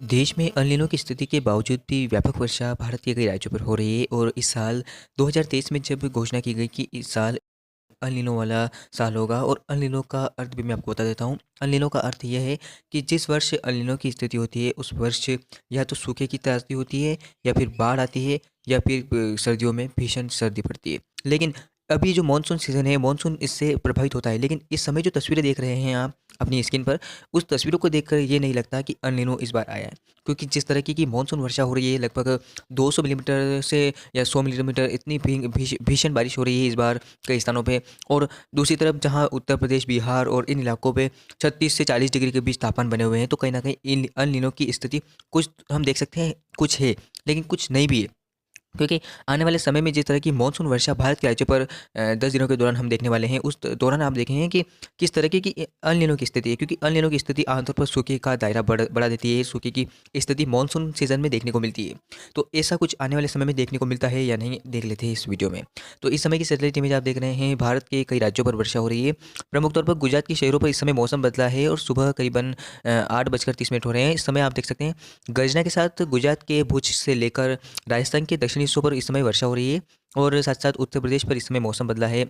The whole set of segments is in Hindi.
देश में अल नीनो की स्थिति के बावजूद भी व्यापक वर्षा भारत के कई राज्यों पर हो रही है और इस साल 2023 में जब घोषणा की गई कि इस साल अल नीनो वाला साल होगा और अल नीनो का अर्थ भी मैं आपको बता देता हूँ। अल नीनो का अर्थ यह है कि जिस वर्ष अल नीनो की स्थिति होती है उस वर्ष या तो सूखे की त्रासदी होती है या फिर बाढ़ आती है या फिर सर्दियों में भीषण सर्दी पड़ती है। लेकिन अभी जो मानसून सीज़न है, मानसून इससे प्रभावित होता है, लेकिन इस समय जो तस्वीरें देख रहे हैं आप अपनी स्क्रीन पर, उस तस्वीरों को देखकर ये नहीं लगता कि अल नीनो इस बार आया है। क्योंकि जिस तरीके की मानसून वर्षा हो रही है, लगभग 200 मिलीमीटर से या 100 मिलीमीटर इतनी भीषण बारिश हो रही है इस बार कई स्थानों पे। और दूसरी तरफ जहाँ उत्तर प्रदेश, बिहार और इन इलाकों पे 36 से 40 डिग्री के बीच तापमान बने हुए हैं, तो कहीं न कहीं इन अल नीनो की स्थिति कुछ हम देख सकते हैं, कुछ है, लेकिन कुछ नहीं भी है। क्योंकि आने वाले समय में जिस तरह की मानसून वर्षा भारत के राज्यों पर 10 दिनों के दौरान हम देखने वाले हैं, उस दौरान आप देखेंगे कि किस तरीके की अल नीनो की स्थिति है। क्योंकि अल नीनो की स्थिति आमतौर पर सूखे का दायरा बढ़ा देती है, सूखे की स्थिति मानसून सीजन में देखने को मिलती है। तो ऐसा कुछ आने वाले समय में देखने को मिलता है या नहीं, देख लेते हैं इस वीडियो में। तो इस समय की सैटेलाइट इमेज आप देख रहे हैं, भारत के कई राज्यों पर वर्षा हो रही है। प्रमुख तौर पर गुजरात के शहरों पर इस समय मौसम बदला है और सुबह करीबन 8:30 हो रहे हैं। इस समय आप देख सकते हैं गर्जना के साथ गुजरात के भुज से लेकर राजस्थान के दक्षिणी हिस्सों पर इस समय वर्षा हो रही है और साथ-साथ उत्तर प्रदेश पर इस समय मौसम बदला है।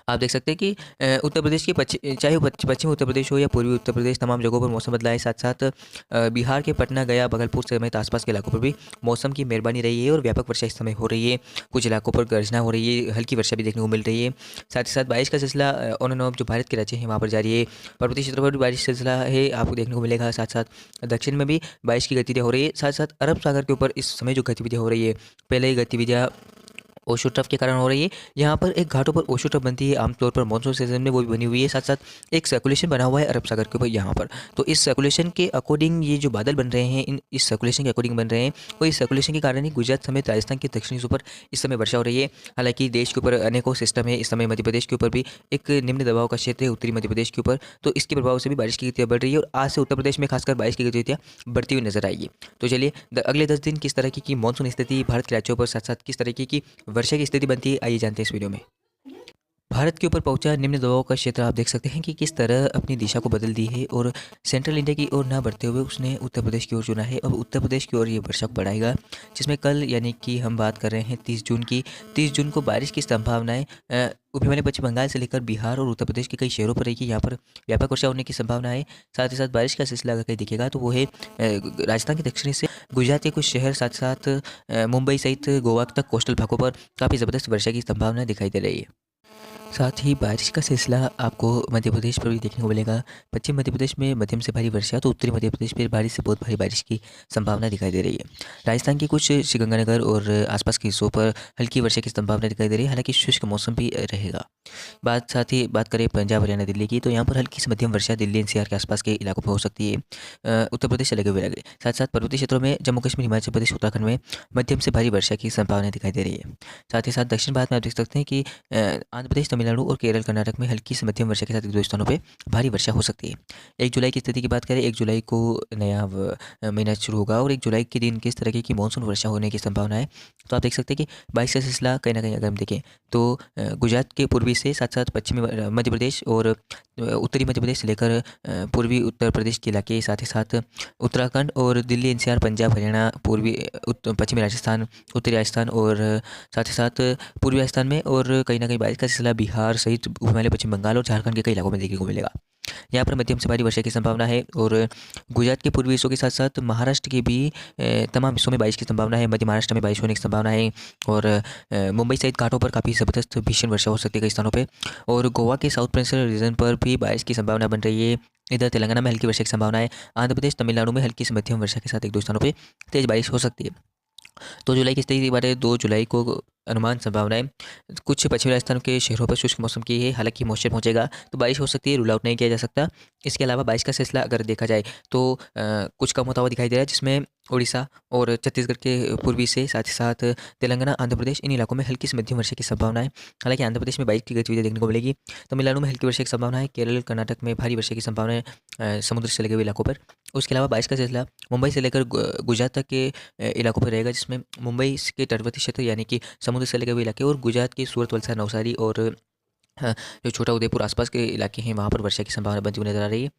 आप देख सकते हैं कि उत्तर प्रदेश के चाहे वो पश्चिमी उत्तर प्रदेश हो या पूर्वी उत्तर प्रदेश, तमाम जगहों पर मौसम बदला है। साथ-साथ बिहार के पटना, गया, भागलपुर समेत आसपास के इलाकों पर भी मौसम की मेहरबानी रही है और व्यापक वर्षा इस समय हो रही है। कुछ इलाकों पर गर्जना हो रही है, हल्की वर्षा भी देखने को मिल रही है। साथ ही साथ बारिश का सिलसिला ऑन एंड ऑफ जो भारत के राज्य हैं वहाँ पर जारी है। पर्वतीय क्षेत्रों पर भी बारिश का सिलसिला है, आपको देखने को मिलेगा। साथ-साथ दक्षिण में भी बारिश की गतिविधियाँ हो रही है। साथ-साथ अरब सागर के ऊपर इस समय जो गतिविधियाँ हो रही है, पहले ये गतिविधियाँ ओशो ट्रफ के कारण हो रही है। यहाँ पर एक घाटों पर ओशो ट्रफ बनती है, आमतौर पर मानसून सीजन में वो भी बनी हुई है। साथ साथ एक सर्कुलेशन बना हुआ है अरब सागर के ऊपर यहाँ पर। तो इस सर्कुलेशन के अकॉर्डिंग ये जो बादल बन रहे हैं, इस सर्कुलेशन के अकॉर्डिंग बन रहे हैं और इस सर्कुलेशन के कारण ही गुजरात समेत राजस्थान के दक्षिणी हिस्सों पर इस समय वर्षा हो रही है। हालांकि देश के ऊपर अनेकों सिस्टम है, इस समय मध्य प्रदेश के ऊपर भी एक निम्न दबाव का क्षेत्र है, उत्तरी मध्य प्रदेश के ऊपर। तो इसके प्रभाव से भी बारिश की गतिविधियाँ बढ़ रही है और आज से उत्तर प्रदेश में खासकर बारिश की गतिविधियाँ बढ़ती हुई नजर आएगी। तो चलिए अगले 10 दिन किस तरह की मानसून स्थिति भारत के राज्यों पर, साथ साथ किस तरीके की वर्षा की स्थिति बनती है, आइए जानते हैं इस वीडियो में। भारत के ऊपर पहुंचा निम्न दबाव का क्षेत्र आप देख सकते हैं कि किस तरह अपनी दिशा को बदल दी है और सेंट्रल इंडिया की ओर ना बढ़ते हुए उसने उत्तर प्रदेश की ओर चुना है। अब उत्तर प्रदेश की ओर ये वर्षा बढ़ाएगा, जिसमें कल यानी कि हम बात कर रहे हैं 30 जून की। 30 जून को बारिश की संभावनाएं हिमालय पश्चिम बंगाल से लेकर बिहार और उत्तर प्रदेश के कई शहरों पर रहेगी। यहाँ पर व्यापक वर्षा होने की संभावना है। साथ ही साथ बारिश का सिलसिला अगर कहीं दिखेगा तो वो है राजस्थान के दक्षिणी से गुजरात के कुछ शहर, साथ साथ मुंबई सहित गोवा तक कोस्टल भागों पर काफ़ी ज़बरदस्त वर्षा की संभावना दिखाई दे रही है। साथ ही बारिश का सिलसिला आपको मध्य प्रदेश पर भी देखने को मिलेगा। पश्चिम मध्य प्रदेश में मध्यम से भारी वर्षा, तो उत्तरी मध्य प्रदेश में भारी से बहुत भारी बारिश की संभावना दिखाई दे रही है। राजस्थान के कुछ श्रीगंगानगर और आसपास के हिस्सों पर हल्की वर्षा की संभावना दिखाई दे रही है, हालांकि शुष्क मौसम भी रहेगा। साथ ही बात करें पंजाब, हरियाणा, दिल्ली की, तो यहाँ पर हल्की से मध्यम वर्षा दिल्ली एनसीआर के आसपास के इलाकों में हो सकती है। उत्तर प्रदेश से लगे हुए इलाके, साथ साथ पर्वतीय क्षेत्रों में जम्मू कश्मीर, हिमाचल प्रदेश, उत्तराखंड में मध्यम से भारी वर्षा की संभावना दिखाई दे रही है। साथ ही साथ दक्षिण भारत में आप देख सकते हैं कि आंध्र प्रदेश, तमिलनाडु और केरल, कर्नाटक में हल्की से मध्यम वर्षा के साथ एक दो स्थानों पे भारी वर्षा हो सकती है। 1 जुलाई की स्थिति की बात करें, 1 जुलाई को नया महीना शुरू होगा और 1 जुलाई के दिन किस तरह की मानसून वर्षा होने की संभावना है, तो आप देख सकते हैं कि बारिश का सिलसिला कहीं ना कहीं अगर हम देखें तो गुजरात के पूर्वी से साथ साथ पश्चिमी मध्य प्रदेश और उत्तरी मध्य प्रदेश से लेकर पूर्वी उत्तर प्रदेश के इलाके, साथ ही साथ उत्तराखंड और दिल्ली एनसीआर, पंजाब, हरियाणा, पूर्वी पश्चिमी राजस्थान, उत्तरी राजस्थान और साथ ही साथ पूर्वी राजस्थान में और कहीं ना कहीं बारिश का सिलसिला बिहार सहित हिमालय पश्चिम बंगाल और झारखंड के कई इलाकों में देखने को मिलेगा। यहाँ पर मध्यम से भारी वर्षा की संभावना है और गुजरात के पूर्वी हिस्सों के साथ साथ महाराष्ट्र के भी तमाम हिस्सों में बारिश की संभावना है। मध्य महाराष्ट्र में बारिश होने की संभावना है और मुंबई सहित घाटों पर काफ़ी ज़बरदस्त भीषण वर्षा हो सकती है कई स्थानों पे और गोवा के साउथ पेनिनसुला रीजन पर भी बारिश की संभावना बन रही है। इधर तेलंगाना में हल्की वर्षा की संभावना है। आंध्र प्रदेश, तमिलनाडु में हल्की से मध्यम वर्षा के साथ एक दो स्थानों पर तेज बारिश हो सकती है। 2 जुलाई की स्थिति की बात है, 2 जुलाई को अनुमान संभावनाएं कुछ पश्चिमी राजस्थान के शहरों पर शुष्क मौसम की है, हालांकि मॉइस्चर पहुंचेगा तो बारिश हो सकती है, रूल आउट नहीं किया जा सकता। इसके अलावा बारिश का सिलसिला अगर देखा जाए तो कुछ कम होता हुआ दिखाई दे रहा है, जिसमें उड़ीसा और छत्तीसगढ़ के पूर्वी से साथ ही साथ तेलंगाना, आंध्र प्रदेश, इन इलाकों में हल्की से मध्यम वर्षा की संभावना है। हालांकि आंध्र प्रदेश में बारिश की गतिविधियां देखने को मिलेगी। तमिलनाडु में हल्की वर्षा की संभावना है। केरल, कर्नाटक में भारी वर्षा की संभावना है समुद्र से लगे हुए इलाकों पर। उसके अलावा बारिश का सिलसिला मुंबई से लेकर गुजरात तक के इलाकों पर रहेगा, जिसमें मुंबई के तटवर्ती क्षेत्र यानी कि समुद्र से लगे हुए इलाके और गुजरात के सूरत, वलसाड, नवसारी और हाँ, जो छोटा उदयपुर आसपास के इलाके हैं वहाँ पर वर्षा की संभावना बनती हुई नजर आ रही है।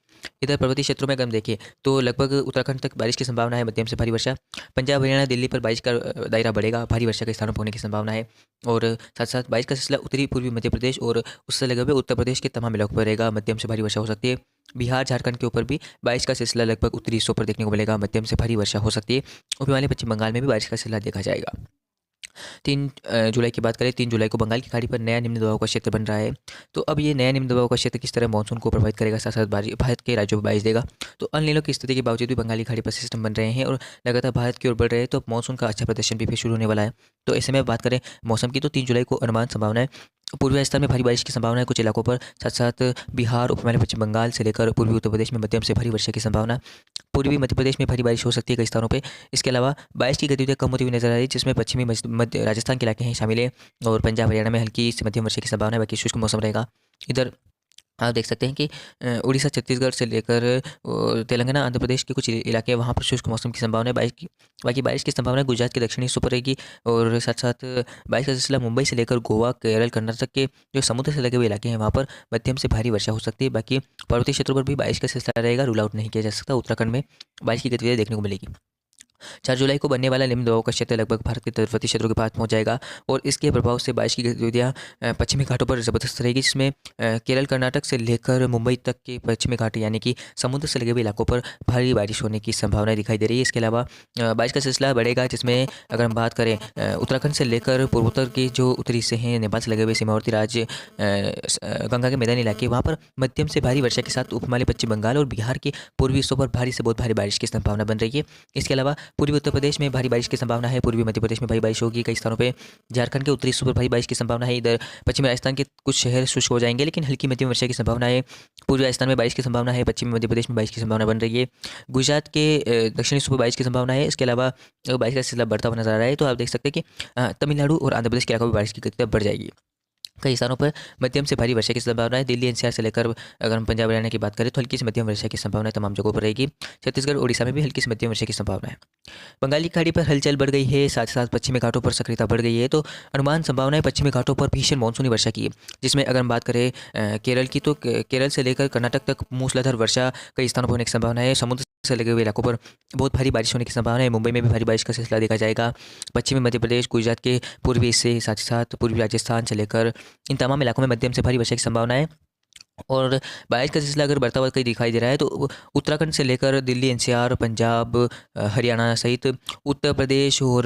इधर पर्वतीय क्षेत्रों में अगर हम देखें तो लगभग उत्तराखंड तक बारिश की संभावना है, मध्यम से भारी वर्षा। पंजाब हरियाणा दिल्ली पर बारिश का दायरा बढ़ेगा, भारी वर्षा के स्थानों पर होने की संभावना है। और साथ साथ बारिश का सिलसिला उत्तरी पूर्वी मध्य प्रदेश और उससे लगे हुए उत्तर प्रदेश के तमाम इलाकों पर रहेगा, मध्यम से भारी वर्षा हो सकती है। बिहार झारखंड के ऊपर भी बारिश का सिलसिला लगभग उत्तरी हिस्सों पर देखने को मिलेगा, मध्यम से भारी वर्षा हो सकती है। और हिमालय पश्चिम बंगाल में भी बारिश का सिलसिला देखा जाएगा। 3 जुलाई की बात करें, 3 जुलाई को बंगाल की खाड़ी पर नया निम्न दबाव का क्षेत्र बन रहा है। तो अब ये नया निम्न दबाव का क्षेत्र किस तरह मानसून को प्रभावित करेगा, साथ साथ भारत के राज्यों में बारिश देगा। तो अल नीनो की स्थिति के बावजूद भी बंगाली खाड़ी पर सिस्टम बन रहे हैं और लगातार भारत की ओर बढ़ रहे हैं, तो मानसून का अच्छा प्रदर्शन भी फिर शुरू होने वाला है। तो ऐसे में बात करें मौसम की, तो 3 जुलाई को अनुमान संभावना है पूर्वी राजस्थान में भारी बारिश की संभावना है कुछ इलाकों पर, साथ साथ बिहार, उप हिमालय पश्चिम बंगाल से लेकर पूर्वी उत्तर प्रदेश में मध्यम से भारी वर्षा की संभावना। पूर्वी मध्य प्रदेश में भारी बारिश हो सकती है कई स्थानों पे। इसके अलावा बारिश की गतिविधियाँ कम होती हुई नजर आ रही है, जिसमें पश्चिमी मध्य राजस्थान के इलाके हैं शामिल है। और पंजाब हरियाणा में हल्की से मध्यम वर्षा की संभावना है, बाकी शुष्क मौसम रहेगा। इधर आप देख सकते हैं कि उड़ीसा, छत्तीसगढ़ से लेकर तेलंगाना, आंध्र प्रदेश के कुछ इलाके हैं, वहाँ पर शुष्क मौसम की संभावना है। बारिश की बाकी बारिश की संभावना गुजरात के दक्षिणी हिस्सों पर रहेगी। और साथ साथ बारिश का सिलसिला मुंबई से लेकर गोवा, केरल, कर्नाटक के जो समुद्र से लगे हुए इलाके हैं वहाँ पर मध्यम से भारी वर्षा हो सकती है। बाकी पर्वतीय क्षेत्रों पर भी बारिश का सिलसिला रहेगा, रूल आउट नहीं किया जा सकता। उत्तराखंड में बारिश की गतिविधियाँ देखने को मिलेगी। 4 जुलाई को बनने वाला निम्न दबाव का क्षेत्र लगभग भारत के तटवर्ती क्षेत्रों के पास पहुंच जाएगा और इसके प्रभाव से बारिश की गतिविधियां पश्चिमी घाटों पर ज़बरदस्त रहेगी, जिसमें केरल, कर्नाटक से लेकर मुंबई तक के पश्चिमी घाट यानी कि समुद्र से लगे हुए इलाकों पर भारी बारिश होने की संभावना दिखाई दे रही है। इसके अलावा बारिश का सिलसिला बढ़ेगा, जिसमें अगर हम बात करें उत्तराखंड से लेकर पूर्वोत्तर के जो उत्तरी हिस्से हैं, नेपाल से लगे हुए सीमावर्ती राज्य, गंगा के मैदानी इलाके, वहाँ पर मध्यम से भारी वर्षा के साथ उप हिमालय पश्चिम बंगाल और बिहार के पूर्वी हिस्सों पर भारी से बहुत भारी बारिश की संभावना बन रही है। इसके अलावा पूर्वी उत्तर प्रदेश में भारी बारिश की संभावना है, पूर्वी मध्य प्रदेश में भारी बारिश होगी कई स्थानों पे, झारखंड के उत्तरी हिस्सों पर भारी बारिश की संभावना है। इधर पश्चिमी राजस्थान के कुछ शहर शुष्क हो जाएंगे, लेकिन हल्की मध्यम वर्षा की संभावना है। पूर्वी राजस्थान में बारिश की संभावना है, पश्चिमी मध्य प्रदेश में बारिश की संभावना बन रही है। गुजरात के दक्षिणी हिस्सों पर बारिश की संभावना है। इसके अलावा बारिश का सिलसिला बढ़ता हुआ नजर आ रहा है, तो आप देख सकते हैं कि तमिलनाडु और आंध्र प्रदेश के इलाकों में बारिश की गतिविधि बढ़ जाएगी। कई स्थानों पर मध्यम से भारी वर्षा की संभावना है। दिल्ली एनसीआर से लेकर अगर हम पंजाब हरियाणा की बात करें तो हल्की से मध्यम वर्षा की संभावना तमाम जगहों पर रहेगी। छत्तीसगढ़, उड़ीसा में भी हल्की से मध्यम वर्षा की संभावना है। बंगाली खाड़ी पर हलचल बढ़ गई है, साथ ही साथ पश्चिमी घाटों पर सक्रियता बढ़ गई है, तो अनुमान संभावना है पश्चिमी घाटों पर भीषण मानसूनी वर्षा की, जिसमें अगर हम बात करें केरल की, तो केरल से लेकर कर्नाटक तक मूसलाधार वर्षा कई स्थानों पर होने की संभावना है। समुद्र से लगे हुए इलाकों पर बहुत भारी बारिश होने की संभावना है। मुंबई में भी भारी बारिश का सिलसिला देखा जाएगा। पश्चिमी मध्य प्रदेश, गुजरात के पूर्वी हिस्से, साथ ही साथ पूर्वी राजस्थान से लेकर इन तमाम इलाकों में मध्यम से भारी वर्षा की संभावना है। और बारिश का सिलसिला अगर बढ़ता हुआ कहीं दिखाई दे रहा है, तो उत्तराखंड से लेकर दिल्ली एनसीआर, पंजाब, हरियाणा सहित उत्तर प्रदेश और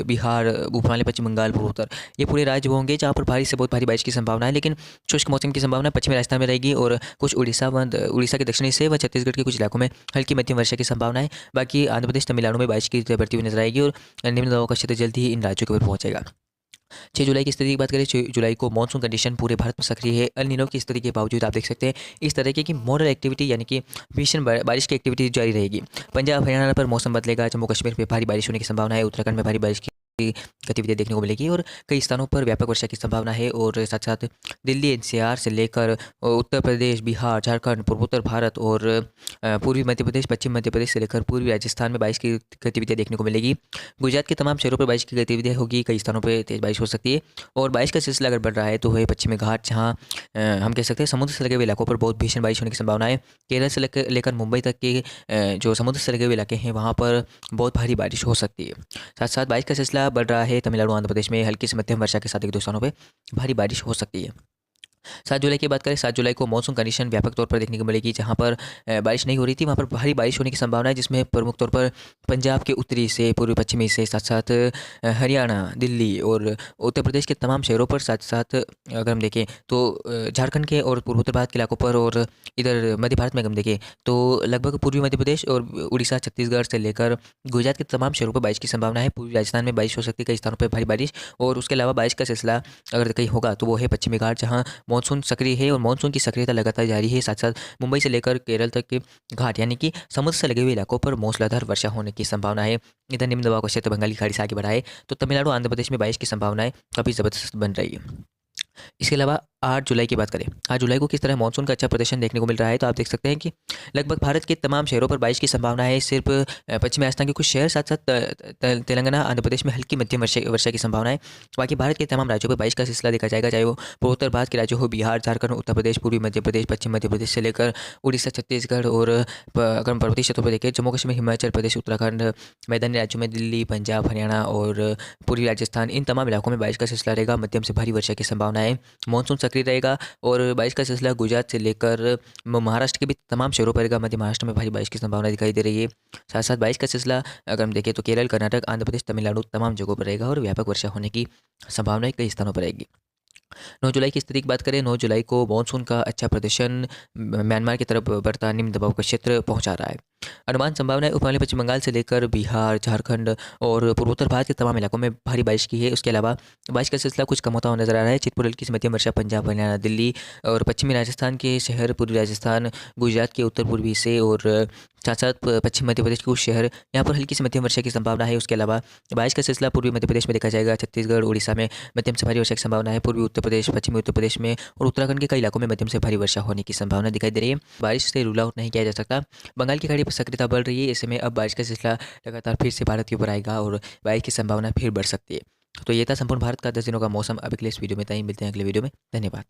बिहार, उप हिमालय पश्चिम बंगाल, पूर्वोत्तर, ये पूरे राज्य होंगे जहाँ पर भारी से बहुत भारी बारिश की संभावना है। लेकिन शुष्क मौसम की संभावना पश्चिमी राजस्थान में रहेगी और कुछ उड़ीसा के दक्षिणी हिस्से व छत्तीसगढ़ के कुछ इलाकों में हल्की मध्यम वर्षा की संभावना है। बाकी आंध्र प्रदेश, तमिलनाडु में बारिश की बढ़ती हुई नजर आएगी और निम्न दबाव का क्षेत्र जल्द ही इन राज्यों के ऊपर पहुंचेगा। 6 जुलाई की स्थिति की बात करें, 6 जुलाई को मॉनसून कंडीशन पूरे भारत में सक्रिय है। अल नीनो की स्थिति के बावजूद आप देख सकते हैं इस तरीके की मॉडल एक्टिविटी यानी कि भीषण बारिश की एक्टिविटी जारी रहेगी। पंजाब हरियाणा पर मौसम बदलेगा, जम्मू कश्मीर में भारी बारिश होने की संभावना है, उत्तराखंड में भारी बारिश की गतिविधियां देखने को मिलेगी और कई स्थानों पर व्यापक वर्षा की संभावना है। और साथ साथ दिल्ली एनसीआर से लेकर उत्तर प्रदेश, बिहार, झारखंड, पूर्वोत्तर भारत और पूर्वी मध्य प्रदेश, पश्चिम मध्य प्रदेश से लेकर पूर्वी राजस्थान में बारिश की गतिविधियां देखने को मिलेगी। गुजरात के तमाम शहरों पर बारिश की गतिविधियां होगी, कई स्थानों पर तेज बारिश हो सकती है। और बारिश का सिलसिला अगर बढ़ रहा है तो है पश्चिमी घाट, जहाँ हम कह सकते हैं समुद्र से लगे हुए इलाकों पर बहुत भीषण बारिश होने की संभावना है। केरल से लेकर मुंबई तक के जो समुद्र से लगे हुए इलाके हैं वहाँ पर बहुत भारी बारिश हो सकती है। साथ साथ बारिश का सिलसिला बढ़ रहा है तमिलनाडु, आंध्र प्रदेश में हल्की से मध्यम वर्षा के साथ एक दो स्थानों पे भारी बारिश हो सकती है। 7 जुलाई की बात करें, 7 जुलाई को मॉनसून कंडीशन व्यापक तौर पर देखने को मिलेगी, जहां पर बारिश नहीं हो रही थी वहां पर भारी बारिश होने की संभावना है, जिसमें प्रमुख तौर पर पंजाब के उत्तरी से, पूर्वी पश्चिमी से, साथ साथ हरियाणा, दिल्ली और उत्तर प्रदेश के तमाम शहरों पर, साथ साथ अगर हम देखें तो झारखंड के और पूर्वोत्तर भारत के इलाकों पर, और इधर मध्य भारत में अगर हम देखें तो लगभग पूर्वी मध्य प्रदेश और उड़ीसा, छत्तीसगढ़ से लेकर गुजरात के तमाम शहरों पर बारिश की संभावना है। पूर्वी राजस्थान में बारिश हो सकती है, कई स्थानों पर भारी बारिश। और उसके अलावा बारिश का सिलसिला अगर कहीं होगा तो वो है पश्चिमी घाट, जहाँ मानसून सक्रिय है और मानसून की सक्रियता लगातार जारी है। साथ साथ मुंबई से लेकर केरल तक के घाट यानी कि समुद्र से लगे हुए इलाकों पर मूसलाधार वर्षा होने की संभावना है। इधर निम्न दबाव का क्षेत्र बंगाली खाड़ी से आगे बढ़ा है, तो तमिलनाडु, आंध्र प्रदेश में बारिश की संभावनाएं काफ़ी ज़बरदस्त बन रही है। इसके अलावा 8 जुलाई की बात करें, 8 जुलाई को किस तरह मानसून का अच्छा प्रदर्शन देखने को मिल रहा है, तो आप देख सकते हैं कि लगभग भारत के तमाम शहरों पर बारिश की संभावना है। सिर्फ पश्चिमी राजस्थान के कुछ शहर, साथ साथ तेलंगाना, आंध्र प्रदेश में हल्की मध्यम वर्षा वर्षा की संभावना है। बाकी भारत के तमाम राज्यों पर बारिश का सिलसिला देखा जाएगा, चाहे वो पूर्वोत्तर भारत के राज्य हो, बिहार, झारखंड, उत्तर प्रदेश, पूर्वी मध्य प्रदेश, पश्चिम मध्य प्रदेश से लेकर उड़ीसा, छत्तीसगढ़ और अगर हम पर्वतीय क्षेत्रों पर देखें, जम्मू कश्मीर, हिमाचल प्रदेश, उत्तराखंड, मैदानी राज्यों में दिल्ली, पंजाब, हरियाणा और पूर्वी राजस्थान, इन तमाम इलाकों में बारिश का सिलसिला रहेगा। मध्यम से भारी वर्षा की संभावना है। मानसून सक्रिय रहेगा और बारिश का सिलसिला गुजरात से लेकर महाराष्ट्र के भी तमाम शहरों पर रहेगा। मध्य महाराष्ट्र में भारी बारिश की संभावना दिखाई दे रही है। साथ साथ बारिश का सिलसिला अगर हम देखें तो केरल, कर्नाटक, आंध्र प्रदेश, तमिलनाडु, तमाम जगहों पर रहेगा और व्यापक वर्षा होने की संभावना कई स्थानों पर रहेगी। 9 जुलाई की स्थिति की बात करें, 9 जुलाई को मानसून का अच्छा प्रदर्शन म्यांमार की तरफ बढ़ता निम्न दबाव का क्षेत्र पहुंचा रहा है। अनुमान संभावना है उपमहाद्वीप पश्चिम बंगाल से लेकर बिहार, झारखंड और पूर्वोत्तर भारत के तमाम इलाकों में भारी बारिश की है। उसके अलावा बारिश का सिलसिला कुछ कम होता हुआ नजर आ रहा है। चितपुर हल्की से मध्यम वर्षा पंजाब, हरियाणा, दिल्ली और पश्चिमी राजस्थान के शहर, पूर्वी राजस्थान, गुजरात के उत्तर पूर्वी से और साथ साथ पश्चिम मध्य प्रदेश के कुछ शहर, यहाँ पर हल्की से मध्यम वर्षा की संभावना है। उसके अलावा बारिश का सिलसिला पूर्वी मध्य प्रदेश में देखा जाएगा। छत्तीसगढ़, उड़ीसा में मध्यम से भारी वर्षा की संभावना है। पूर्वी उत्तर प्रदेश, पश्चिमी उत्तर प्रदेश में और उत्तराखंड के कई इलाकों में मध्यम से भारी वर्षा होने की संभावना दिखाई दे रही है। बारिश से रूल आउट नहीं किया जा सकता। बंगाल की खाड़ी पर सक्रियता बढ़ रही है, ऐसे में अब बारिश का सिलसिला लगातार फिर से भारत के ऊपर आएगा और बारिश की संभावना फिर बढ़ सकती है। तो ये था संपूर्ण भारत का 10 दिनों का मौसम। अभी के लिए इस वीडियो में इतना ही, मिलते हैं अगले वीडियो में। धन्यवाद।